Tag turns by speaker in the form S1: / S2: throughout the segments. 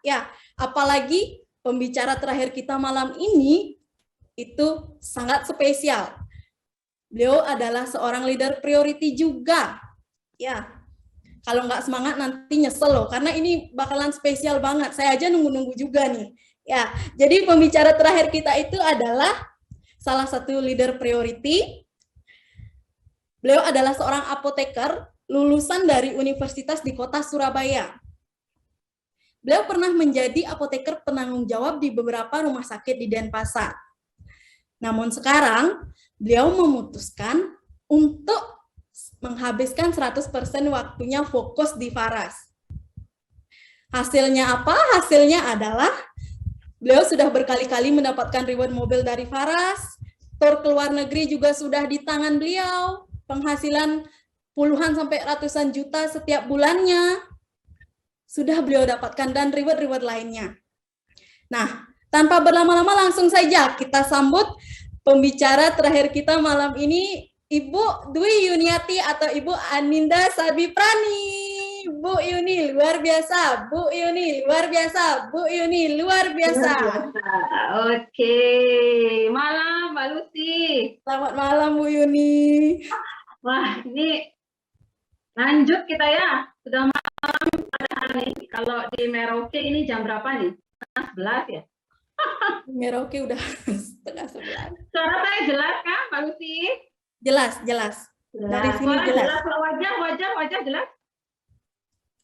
S1: Ya, apalagi pembicara terakhir kita malam ini itu sangat spesial. Beliau adalah seorang leader priority juga. Ya, kalau nggak semangat nanti nyesel loh, karena ini bakalan spesial banget. Saya aja nunggu-nunggu juga nih. Ya, jadi pembicara terakhir kita itu adalah salah satu leader priority. Beliau adalah seorang apoteker lulusan dari universitas di kota Surabaya. Beliau pernah menjadi apoteker penanggung jawab di beberapa rumah sakit di Denpasar. Namun sekarang beliau memutuskan untuk menghabiskan 100% waktunya fokus di Faras. Hasilnya apa? Hasilnya adalah beliau sudah berkali-kali mendapatkan reward mobil dari Faras, tur ke luar negeri juga sudah di tangan beliau, penghasilan puluhan sampai ratusan juta setiap bulannya sudah beliau dapatkan, dan reward-reward lainnya. Nah, tanpa berlama-lama langsung saja kita sambut pembicara terakhir kita malam ini, Ibu Dwi Yuniati atau Ibu Aninda Sabiprani. Bu Yuni luar biasa, Bu Yuni luar biasa, Bu Yuni luar biasa.
S2: Oke, malam Mbak Lucy.
S1: Selamat malam Bu Yuni.
S2: Wah, ini lanjut kita ya. Sudah malam pada hari ini. Kalau di Merauke ini jam berapa nih? 11 ya?
S1: Merauke udah setengah 11.
S2: Suara saya jelas kan Mbak Lucy?
S1: Jelas, jelas. Dari sini jelas.
S2: Wajah jelas.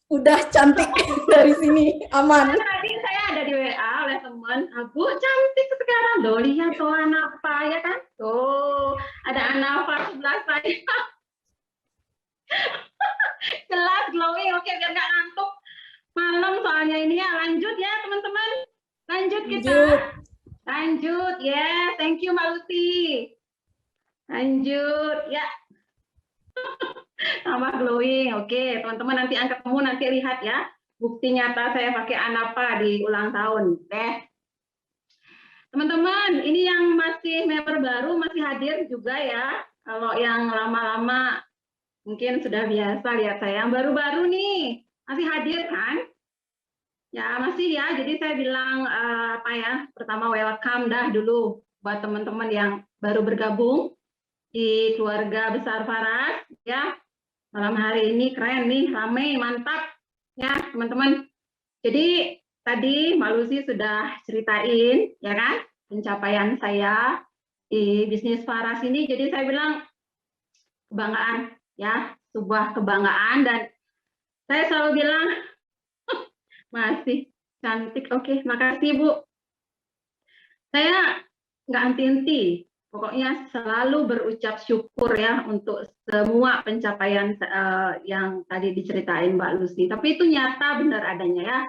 S1: Udah cantik dari sini, aman.
S2: Tadi saya ada di WA oleh teman, Bu cantik sekarang, loh lihat tuh anak apa ya kan? Tuh ada anak apa sebelah saya. Jelas glowing, oke biar nggak ngantuk malam soalnya ini ya. Lanjut ya teman-teman, lanjut kita. Lanjut ya, thank you Mbak Lucy. Lanjut ya. Tambah glowing, oke teman-teman, nanti angkat kamu nanti lihat ya bukti nyata saya pakai Anapa di ulang tahun. Teman-teman, ini yang masih member baru masih hadir juga ya. Kalau yang lama-lama mungkin sudah biasa lihat saya. Yang baru-baru nih masih hadir kan? Ya masih ya. Jadi saya bilang apa ya? Pertama welcome dah dulu buat teman-teman yang baru bergabung di keluarga besar Faras ya. Malam hari ini keren nih, ramai, mantap ya teman-teman. Jadi tadi Mbak Lucy sudah ceritain ya kan pencapaian saya di bisnis Faras ini. Jadi saya bilang kebanggaan ya, sebuah kebanggaan, dan saya selalu bilang masih cantik. Oke, makasih Bu. Saya nggak henti-henti. Pokoknya selalu berucap syukur ya untuk semua pencapaian yang tadi diceritain Mbak Lucy. Tapi itu nyata benar adanya ya,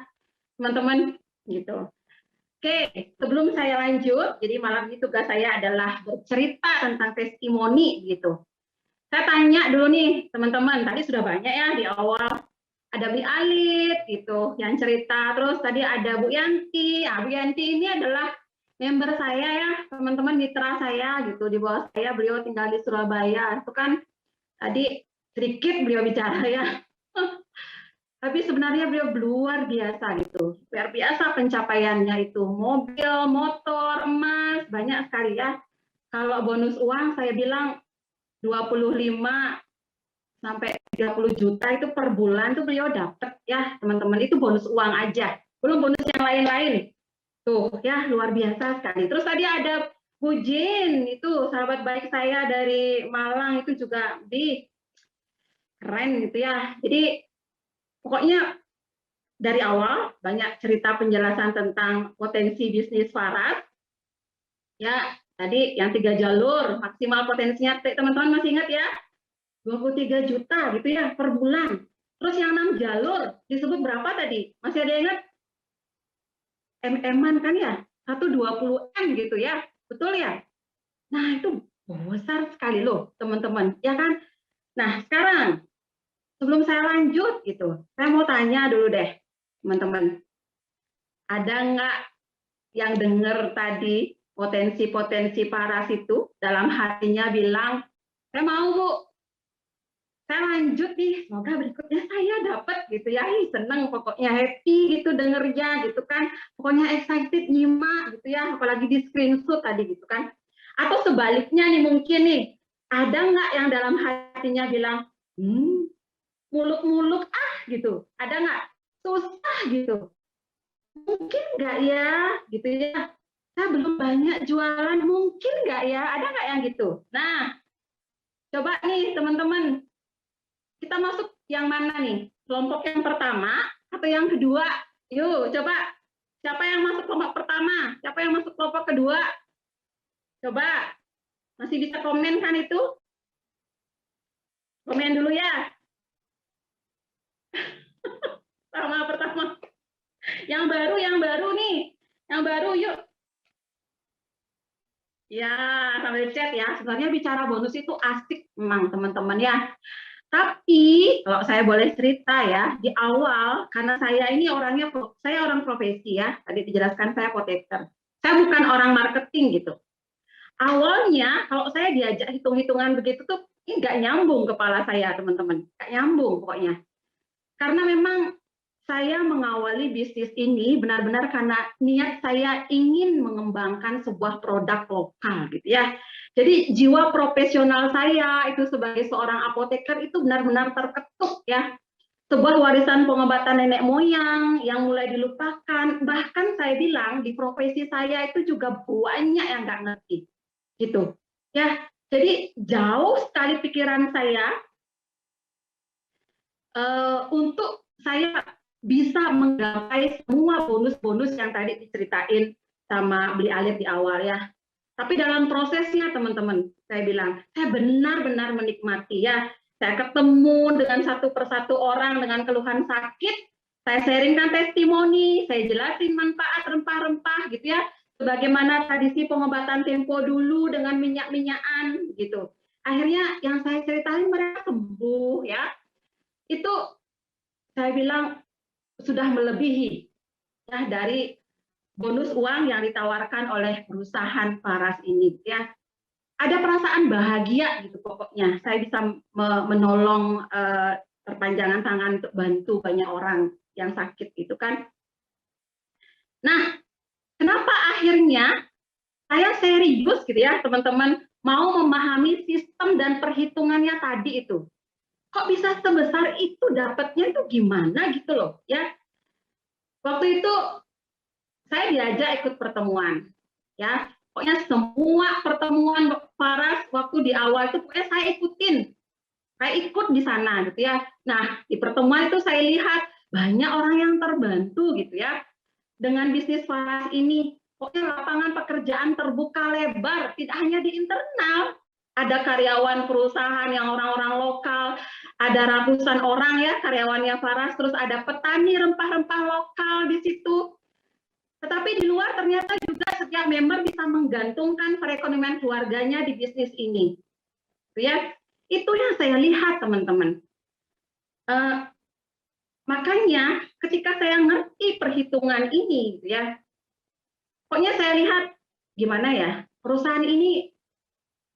S2: teman-teman gitu. Oke, sebelum saya lanjut, jadi malam ini tugas saya adalah bercerita tentang testimoni gitu. Saya tanya dulu nih teman-teman, tadi sudah banyak ya di awal. Ada Bu Alit gitu yang cerita, terus tadi ada Bu Yanti. Bu Yanti ini adalah member saya ya, teman-teman, mitra saya gitu, di bawah saya. Beliau tinggal di Surabaya. Itu kan tadi sedikit beliau bicara ya. Tapi sebenarnya beliau luar biasa gitu. Luar biasa pencapaiannya itu. Mobil, motor, emas, banyak sekali ya. Kalau bonus uang saya bilang 25 sampai 30 juta itu per bulan tuh beliau dapat ya, teman-teman. Itu bonus uang aja. Belum bonus yang lain-lain. Tuh ya, luar biasa sekali. Terus tadi ada Bu Jin, itu sahabat baik saya dari Malang, itu juga keren gitu ya. Jadi pokoknya dari awal banyak cerita penjelasan tentang potensi bisnis Faras. Ya, tadi yang 3 jalur, maksimal potensinya teman-teman masih ingat ya? 23 juta gitu ya per bulan. Terus yang 6 jalur disebut berapa tadi? Masih ada yang ingat? MM-an kan ya, 120 M gitu ya, betul ya? Nah itu besar sekali loh teman-teman, ya kan? Nah sekarang sebelum saya lanjut gitu, saya mau tanya dulu deh teman-teman, ada nggak yang dengar tadi potensi-potensi Faras itu dalam hatinya bilang, saya mau Bu, saya lanjut nih, semoga berikutnya saya dapat gitu ya. Seneng pokoknya, happy gitu dengernya gitu kan. Pokoknya excited nyimak gitu ya, apalagi di screenshot tadi gitu kan. Atau sebaliknya nih mungkin nih, ada nggak yang dalam hatinya bilang, muluk-muluk gitu. Ada nggak? Susah gitu. Mungkin nggak ya gitu ya. Saya belum banyak jualan, mungkin nggak ya? Ada nggak yang gitu? Nah, coba nih teman-teman, kita masuk yang mana nih? Kelompok yang pertama atau yang kedua? Yuk, coba. Siapa yang masuk kelompok pertama? Siapa yang masuk kelompok kedua? Coba. Masih bisa komen kan itu? Komen dulu ya. Pertama. Yang baru nih. Yang baru yuk. Ya, sambil chat ya. Sebenarnya bicara bonus itu asik memang teman-teman ya. Tapi kalau saya boleh cerita ya, di awal karena saya ini saya orang profesi ya, tadi dijelaskan saya apoteker. Saya bukan orang marketing gitu. Awalnya kalau saya diajak hitung-hitungan begitu tuh ini nggak nyambung kepala saya teman-teman, nggak nyambung pokoknya. Karena memang saya mengawali bisnis ini benar-benar karena niat saya ingin mengembangkan sebuah produk lokal gitu ya. Jadi jiwa profesional saya itu sebagai seorang apoteker itu benar-benar terketuk ya. Sebuah warisan pengobatan nenek moyang yang mulai dilupakan. Bahkan saya bilang di profesi saya itu juga banyak yang nggak ngerti gitu. Ya, jadi jauh sekali pikiran saya untuk saya bisa menggapai semua bonus-bonus yang tadi diceritain sama Beli Alif di awal ya. Tapi dalam prosesnya teman-teman, saya bilang, saya benar-benar menikmati ya. Saya ketemu dengan satu persatu orang dengan keluhan sakit, saya sharingkan testimoni, saya jelasin manfaat rempah-rempah gitu ya. Sebagaimana tradisi pengobatan tempo dulu dengan minyak-minyakan gitu. Akhirnya yang saya ceritain mereka sembuh ya. Itu saya bilang sudah melebihi ya dari bonus uang yang ditawarkan oleh perusahaan Faras ini ya. Ada perasaan bahagia gitu pokoknya. Saya bisa menolong perpanjangan tangan untuk bantu banyak orang yang sakit itu kan. Nah, kenapa akhirnya saya serius gitu ya teman-teman mau memahami sistem dan perhitungannya tadi itu. Kok bisa sebesar itu dapatnya itu gimana gitu loh ya. Waktu itu saya diajak ikut pertemuan ya. Pokoknya semua pertemuan Faras waktu di awal itu pokoknya saya ikutin. Saya ikut di sana gitu ya. Nah, di pertemuan itu saya lihat banyak orang yang terbantu gitu ya dengan bisnis Faras ini. Pokoknya lapangan pekerjaan terbuka lebar, tidak hanya di internal, ada karyawan perusahaan yang orang-orang lokal, ada ratusan orang ya karyawannya Faras, terus ada petani rempah-rempah lokal di situ. Tetapi di luar ternyata juga setiap member bisa menggantungkan perekonomian keluarganya di bisnis ini. Ya, itu yang saya lihat teman-teman. Makanya ketika saya ngerti perhitungan ini, ya, pokoknya saya lihat gimana ya perusahaan ini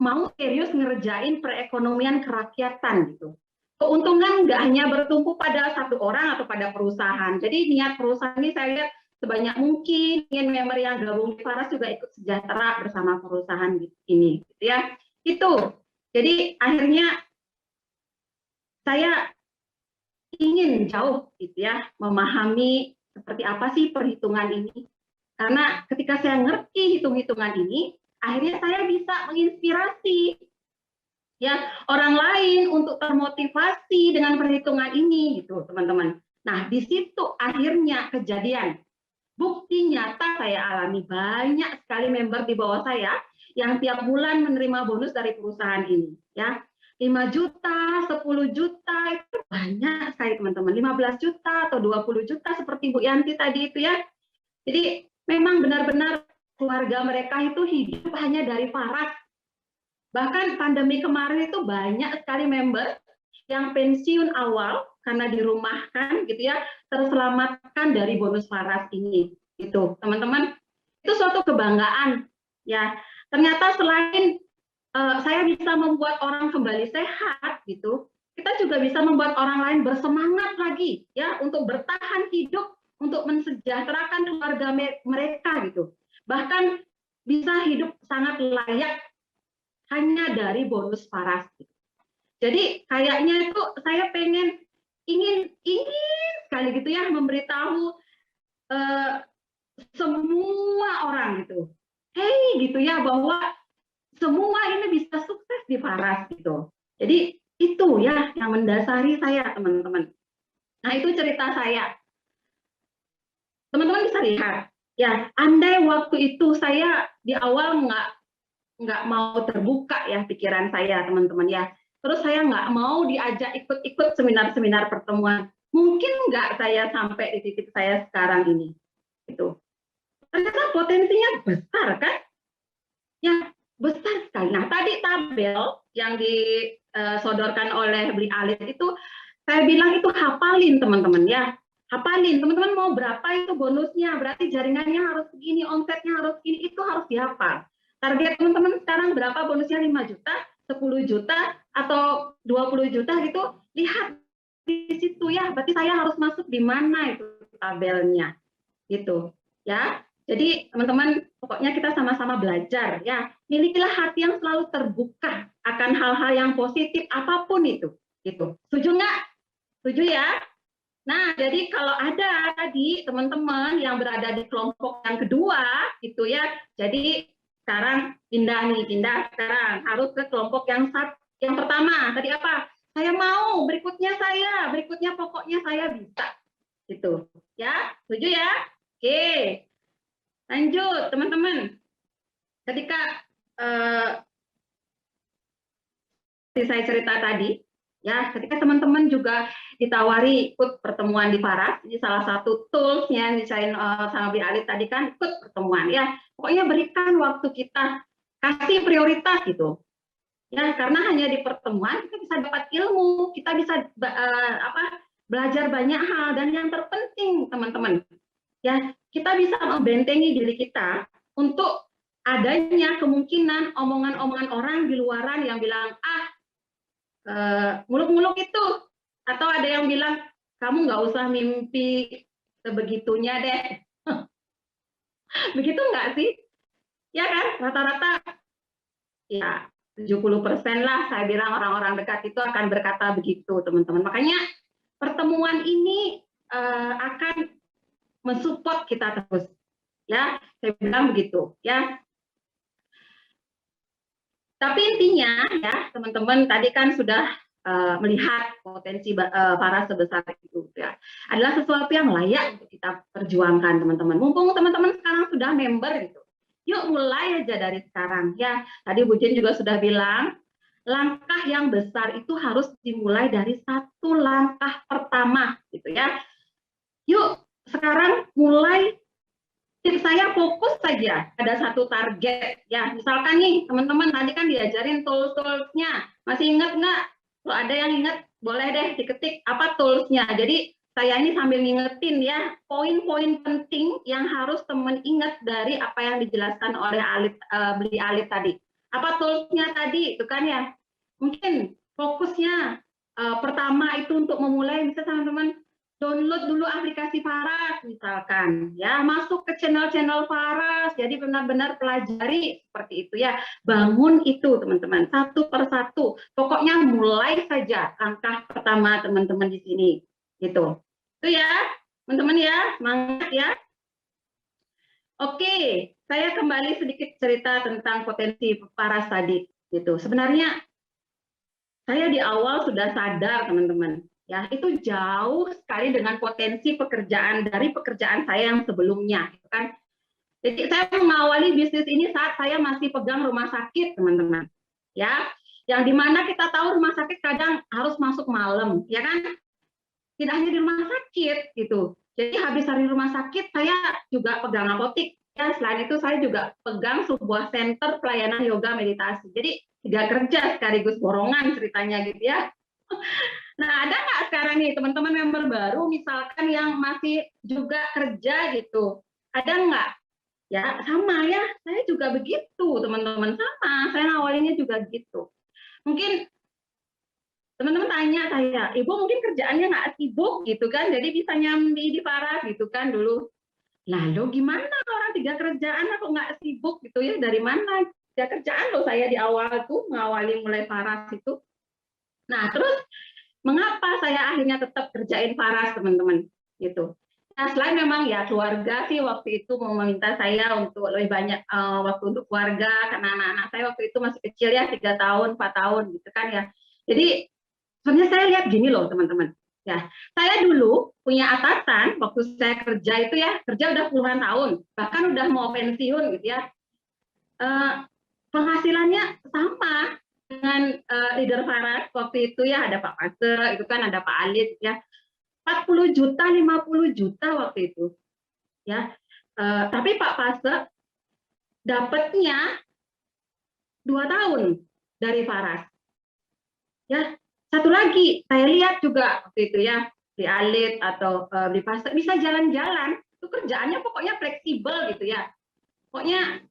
S2: mau serius ngerjain perekonomian kerakyatan gitu. Keuntungan nggak hanya bertumpu pada satu orang atau pada perusahaan. Jadi niat perusahaan ini saya lihat sebanyak mungkin ingin member yang gabung di Faras juga ikut sejahtera bersama perusahaan ini, gitu ya. Itu. Jadi akhirnya saya ingin jauh, gitu ya, memahami seperti apa sih perhitungan ini. Karena ketika saya ngerti hitung-hitungan ini, akhirnya saya bisa menginspirasi ya orang lain untuk termotivasi dengan perhitungan ini gitu teman-teman. Nah di situ akhirnya kejadian bukti nyata saya alami banyak sekali member di bawah saya yang tiap bulan menerima bonus dari perusahaan ini ya 5 juta, 10 juta itu banyak sekali teman-teman, 15 juta atau 20 juta seperti Bu Yanti tadi itu ya. Jadi memang benar-benar keluarga mereka itu hidup hanya dari Faras. Bahkan pandemi kemarin itu banyak sekali member yang pensiun awal karena dirumahkan gitu ya, terselamatkan dari bonus Faras ini. Itu, teman-teman. Itu suatu kebanggaan ya. Ternyata selain saya bisa membuat orang kembali sehat gitu, kita juga bisa membuat orang lain bersemangat lagi ya untuk bertahan hidup, untuk mensejahterakan keluarga mereka gitu. Bahkan bisa hidup sangat layak hanya dari bonus paras. Jadi kayaknya itu saya ingin sekali gitu ya memberitahu semua orang gitu, hey gitu ya, bahwa semua ini bisa sukses di Paras gitu. Jadi itu ya yang mendasari saya, teman-teman. Nah, itu cerita saya. Teman-teman bisa lihat ya, andai waktu itu saya di awal nggak mau terbuka ya pikiran saya, teman-teman ya. Terus saya nggak mau diajak ikut-ikut seminar-seminar pertemuan, mungkin nggak saya sampai di titik saya sekarang ini. Itu ternyata potensinya besar kan? Ya, besar sekali. Nah, tadi tabel yang disodorkan oleh Bli Alit itu, saya bilang itu hafalin, teman-teman ya. Hafalin, teman-teman mau berapa itu bonusnya, berarti jaringannya harus segini, omsetnya harus segini, itu harus dihafal. Target teman-teman sekarang berapa bonusnya, 5 juta, 10 juta, atau 20 juta gitu, lihat di situ ya, berarti saya harus masuk di mana itu tabelnya, gitu ya. Jadi teman-teman, pokoknya kita sama-sama belajar ya. Milikilah hati yang selalu terbuka akan hal-hal yang positif apapun itu. Gitu. Setuju nggak? Setuju ya? Nah, jadi kalau ada tadi teman-teman yang berada di kelompok yang kedua, gitu ya. Jadi sekarang pindah sekarang harus ke kelompok yang pertama. Tadi apa? Saya mau, berikutnya pokoknya saya bisa. Gitu. Ya, setuju ya? Oke. Lanjut, teman-teman. Ketika saya cerita tadi, ya, ketika teman-teman juga ditawari ikut pertemuan di Paras, ini salah satu tools-nya yang disain sama Bi Ali tadi kan, ikut pertemuan ya. Pokoknya berikan waktu kita, kasih prioritas gitu. Ya, karena hanya di pertemuan kita bisa dapat ilmu, kita bisa belajar banyak hal, dan yang terpenting teman-teman, ya, kita bisa membentengi diri kita untuk adanya kemungkinan omongan-omongan orang di luaran yang bilang, muluk-muluk itu, atau ada yang bilang, kamu nggak usah mimpi sebegitunya deh. Begitu nggak sih? Ya kan, rata-rata ya 70% lah saya bilang orang-orang dekat itu akan berkata begitu, teman-teman. Makanya pertemuan ini akan mensupport kita terus. Ya, saya bilang begitu ya. Tapi intinya ya, teman-teman tadi kan sudah melihat potensi Paras sebesar itu ya. Adalah sesuatu yang layak untuk kita perjuangkan, teman-teman. Mumpung teman-teman sekarang sudah member gitu. Yuk mulai aja dari sekarang ya. Tadi Bu Jen juga sudah bilang, langkah yang besar itu harus dimulai dari satu langkah pertama gitu ya. Yuk sekarang mulai. Tips saya fokus saja pada satu target ya. Misalkan nih teman-teman tadi kan diajarin tools-toolsnya, masih ingat nggak? Kalau ada yang ingat boleh deh diketik apa toolsnya. Jadi saya ini sambil ngingetin ya poin-poin penting yang harus teman ingat dari apa yang dijelaskan oleh Bli Alit tadi. Apa toolsnya tadi itu kan ya? Mungkin fokusnya pertama itu untuk memulai bisa teman-teman download dulu aplikasi Paras misalkan ya, masuk ke channel-channel Paras, jadi benar-benar pelajari seperti itu ya, bangun itu teman-teman satu persatu, pokoknya mulai saja langkah pertama teman-teman di sini gitu. Itu ya teman-teman ya, semangat ya. Oke, saya kembali sedikit cerita tentang potensi Paras tadi gitu. Sebenarnya saya di awal sudah sadar teman-teman ya, itu jauh sekali dengan potensi pekerjaan dari pekerjaan saya yang sebelumnya kan. Jadi saya mengawali bisnis ini saat saya masih pegang rumah sakit, teman-teman ya, yang dimana kita tahu rumah sakit kadang harus masuk malam ya kan, tidak hanya di rumah sakit gitu. Jadi habis dari rumah sakit saya juga pegang apotik ya, selain itu saya juga pegang sebuah center pelayanan yoga meditasi. Jadi 3 kerja sekaligus borongan ceritanya gitu ya. Nah, ada nggak sekarang nih teman-teman member baru misalkan yang masih juga kerja gitu? Ada nggak? Ya, sama ya. Saya juga begitu, teman-teman. Sama, saya awalnya juga gitu. Mungkin Teman-teman tanya saya, Ibu mungkin kerjaannya nggak sibuk gitu kan, jadi bisa nyambi di Faras gitu kan dulu. Lalu gimana orang 3 kerjaan aku nggak sibuk gitu ya, dari mana? 3 kerjaan loh saya di awal tuh mengawali mulai Faras itu. Nah terus mengapa saya akhirnya tetap kerjain Faras teman-teman gitu. Nah selain memang ya keluarga sih waktu itu mau meminta saya untuk lebih banyak waktu untuk keluarga karena anak-anak saya waktu itu masih kecil ya 3 tahun 4 tahun gitu kan ya. Jadi sebenarnya saya lihat gini loh teman-teman. Ya, saya dulu punya atasan waktu saya kerja itu ya, kerja udah puluhan tahun, bahkan udah mau pensiun gitu ya. Eh, penghasilannya sama dengan leader Faras waktu itu ya, ada Pak Pase, itu kan ada Pak Alit ya. 40 juta, 50 juta waktu itu. Ya. Tapi Pak Pase dapatnya 2 tahun dari Faras. Ya, satu lagi saya lihat juga waktu itu ya di Alit atau di Pasar bisa jalan-jalan, itu kerjaannya pokoknya fleksibel gitu ya, pokoknya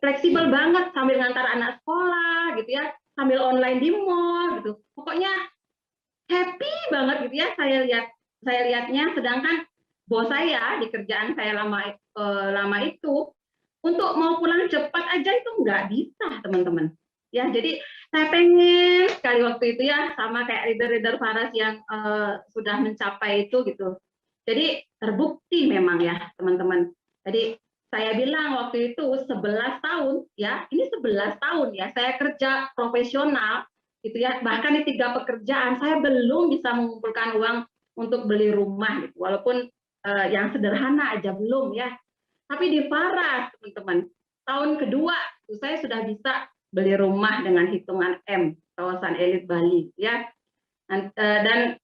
S2: fleksibel banget sambil ngantar anak sekolah gitu ya, sambil online di mall gitu, pokoknya happy banget gitu ya saya lihatnya. Sedangkan bos saya di kerjaan saya lama itu untuk mau pulang cepat aja itu nggak bisa teman-teman ya. Jadi saya pengen sekali waktu itu ya sama kayak leader-leader Faras yang sudah mencapai itu gitu. Jadi terbukti memang ya teman-teman. Jadi saya bilang waktu itu 11 tahun ya, ini 11 tahun ya saya kerja profesional gitu ya, bahkan di 3 pekerjaan saya belum bisa mengumpulkan uang untuk beli rumah gitu. Walaupun yang sederhana aja belum ya. Tapi di Faras, teman-teman, tahun kedua saya sudah bisa beli rumah dengan hitungan M, kawasan elit Bali, ya. Dan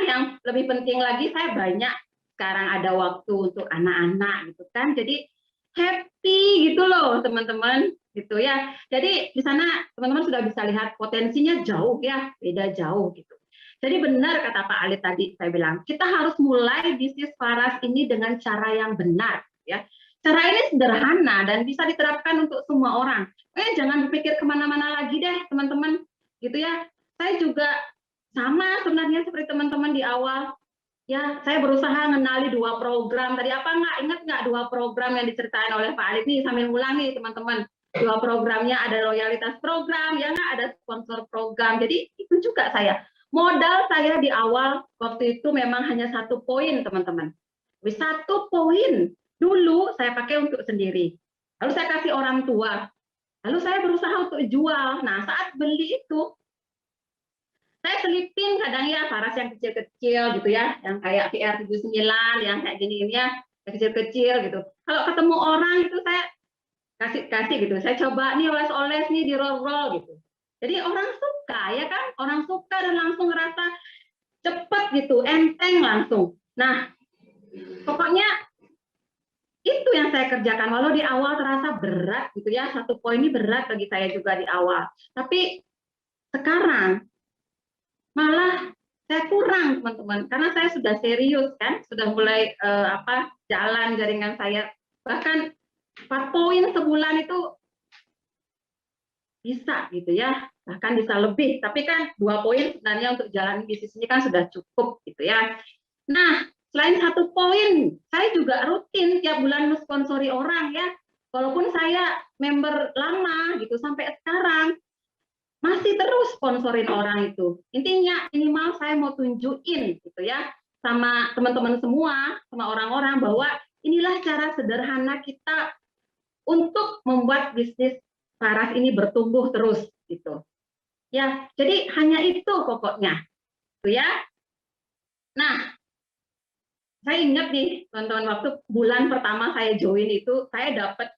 S2: yang lebih penting lagi, saya banyak sekarang ada waktu untuk anak-anak, gitu kan. Jadi happy gitu loh, teman-teman, gitu ya. Jadi di sana teman-teman sudah bisa lihat potensinya jauh ya, beda jauh gitu. Jadi benar kata Pak Ali tadi, saya bilang kita harus mulai bisnis Faras ini dengan cara yang benar, ya. Cara ini sederhana dan bisa diterapkan untuk semua orang. Jangan berpikir kemana-mana lagi deh, teman-teman, gitu ya. Saya juga sama sebenarnya seperti teman-teman di awal. Ya, saya berusaha mengenali 2 program. Tadi apa nggak ingat nggak 2 program yang diceritain oleh Pak Ali nih sambil ulangi teman-teman. 2 programnya ada loyalitas program, ya nggak ada sponsor program. Jadi itu juga saya. Modal saya di awal waktu itu memang hanya 1 poin teman-teman. 1 poin dulu saya pakai untuk sendiri. Lalu saya kasih orang tua. Lalu saya berusaha untuk jual. Nah saat beli itu saya selipin kadang ya Faras yang kecil-kecil gitu ya, yang kayak VR79, yang kayak gini ya, kecil-kecil gitu. Kalau ketemu orang itu saya kasih gitu. Saya coba nih oles-oles nih di roll-roll gitu. Jadi orang suka ya kan, orang suka dan langsung ngerasa cepet gitu, enteng langsung. Nah, pokoknya itu yang saya kerjakan. Walau di awal terasa berat gitu ya, 1 poin ini berat bagi saya juga di awal. Tapi sekarang malah saya kurang teman-teman karena saya sudah serius kan, sudah mulai jalan jaringan saya, bahkan 4 poin sebulan itu bisa gitu ya, bahkan bisa lebih. Tapi kan 2 poin sebenarnya untuk jalan bisnis ini kan sudah cukup gitu ya. Nah selain 1 poin, saya juga rutin tiap bulan mensponsori orang ya, walaupun saya member lama gitu sampai sekarang masih terus sponsorin orang itu. Intinya minimal saya mau tunjukin gitu ya sama teman-teman semua, sama orang-orang bahwa inilah cara sederhana kita untuk membuat bisnis Faras ini bertumbuh terus gitu. Ya, jadi hanya itu pokoknya. Gitu ya. Nah, saya ingat nih teman-teman waktu bulan pertama saya join itu saya dapat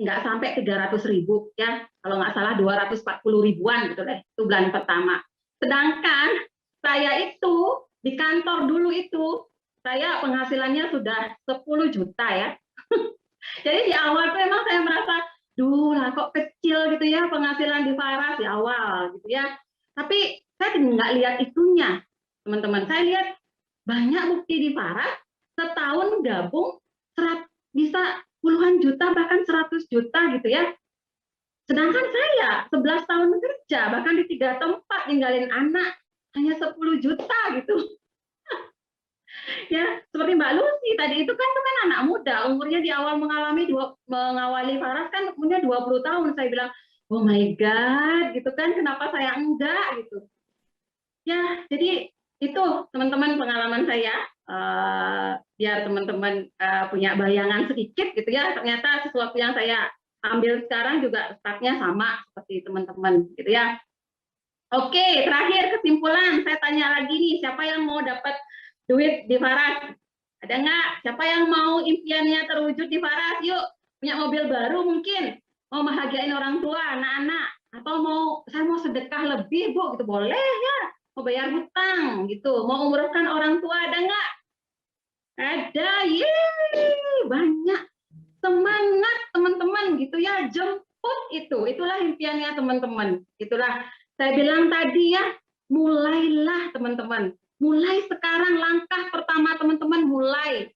S2: nggak sampai 300.000 ya, kalau nggak salah 240 ribuan gitu deh, itu bulan pertama. Sedangkan saya itu di kantor dulu itu saya penghasilannya sudah 10 juta ya. Jadi di awal tuh emang saya merasa, duh lah kok kecil gitu ya penghasilan di Faras di awal gitu ya. Tapi saya nggak lihat itunya teman-teman. Saya lihat banyak bukti di Faras setahun gabung bisa puluhan juta bahkan 100 juta gitu ya. Sedangkan saya 11 tahun kerja, bahkan di 3 tempat ninggalin anak hanya 10 juta gitu. Ya, seperti Mbak Lucy tadi itu kan anak muda, umurnya di awal mengawali Faras kan umurnya 20 tahun. Saya bilang, oh my God, gitu kan, kenapa saya enggak gitu. Ya, jadi itu teman-teman pengalaman saya, biar teman-teman punya bayangan sedikit gitu ya, ternyata sesuatu yang saya ambil sekarang juga startnya sama seperti teman-teman gitu ya. Oke, terakhir kesimpulan, saya tanya lagi nih, siapa yang mau dapat duit di Faras? Ada nggak? Siapa yang mau impiannya terwujud di Faras? Yuk, punya mobil baru mungkin, mau bahagiain orang tua, anak-anak, atau saya mau sedekah lebih, Bu, gitu boleh ya? Mau bayar hutang, gitu, mau umrohkan orang tua, ada nggak? Ada, yeay, banyak. Semangat teman-teman, gitu ya, jemput itulah impiannya teman-teman, itulah. Saya bilang tadi ya, mulailah teman-teman. Mulai sekarang langkah pertama teman-teman mulai.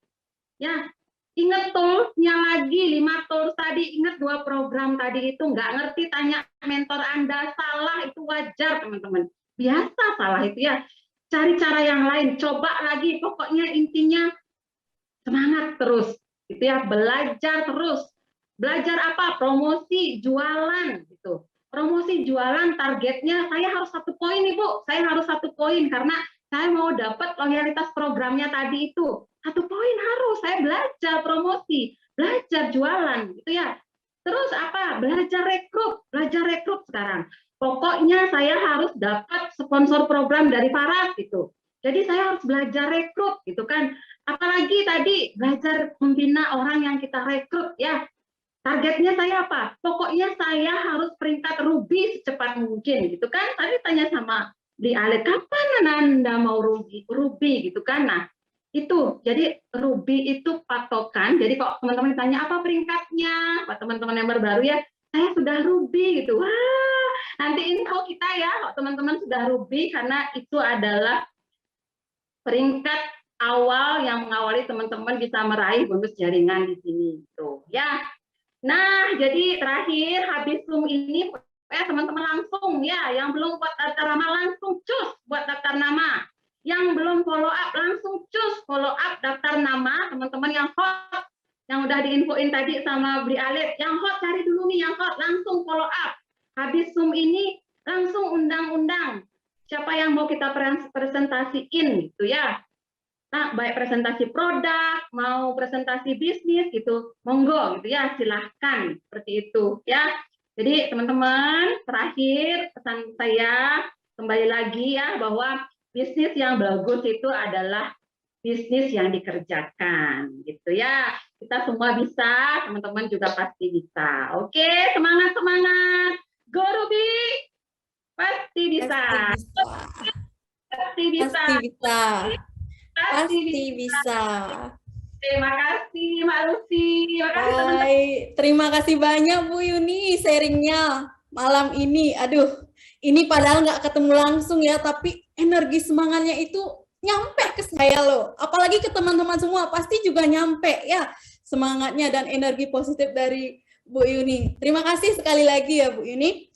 S2: Ya, ingat toolsnya lagi, 5 tools tadi, ingat 2 program tadi itu, nggak ngerti tanya mentor Anda, salah itu wajar teman-teman. Biasa salah itu ya. Cari cara yang lain, coba lagi, pokoknya intinya semangat terus. Gitu ya, belajar terus. Belajar apa? Promosi, jualan gitu. Promosi jualan targetnya saya harus 1 poin nih Bu, saya harus 1 poin karena saya mau dapat loyalitas programnya tadi itu. 1 poin harus, saya belajar promosi, belajar jualan gitu ya. Terus apa? Belajar rekrut sekarang. Pokoknya saya harus dapat sponsor program dari Faras gitu. Jadi saya harus belajar rekrut gitu kan. Apalagi tadi belajar membina orang yang kita rekrut ya. Targetnya saya apa? Pokoknya saya harus peringkat Ruby secepat mungkin gitu kan. Tadi tanya sama Bri Alit, kapan Anda mau Ruby gitu kan. Nah, itu. Jadi Ruby itu patokan. Jadi kalau teman-teman tanya apa peringkatnya, buat teman-teman yang baru ya, saya sudah Ruby gitu. Wah, nanti info kita ya kalau teman-teman sudah Ruby karena itu adalah peringkat awal yang mengawali teman-teman bisa meraih bonus jaringan di sini tuh ya. Nah, jadi terakhir habis Zoom ini teman-teman langsung ya, yang belum buat daftar nama langsung cus buat daftar nama. Yang belum follow up langsung cus follow up daftar nama teman-teman yang hot, yang udah diinfoin tadi sama Bri Alit. Yang hot cari dulu nih yang hot, langsung follow up. Habis Zoom ini langsung undang-undang. Siapa yang mau kita presentasiin gitu ya. Nah, baik presentasi produk, mau presentasi bisnis gitu, monggo gitu ya, silahkan seperti itu ya. Jadi teman-teman, terakhir pesan saya kembali lagi ya bahwa bisnis yang bagus itu adalah bisnis yang dikerjakan gitu ya. Kita semua bisa, teman-teman juga pasti bisa. Oke, semangat semangat. Go Ruby, pasti bisa. Pasti bisa.
S1: Pasti bisa. Pasti bisa.
S2: Terima kasih Mbak Lucy.
S1: Terima kasih banyak Bu Yuni sharingnya malam ini. Aduh, ini padahal nggak ketemu langsung ya, tapi energi semangatnya itu nyampe ke saya loh. Apalagi ke teman-teman semua, pasti juga nyampe ya semangatnya dan energi positif dari Bu Yuni. Terima kasih sekali lagi ya Bu Yuni.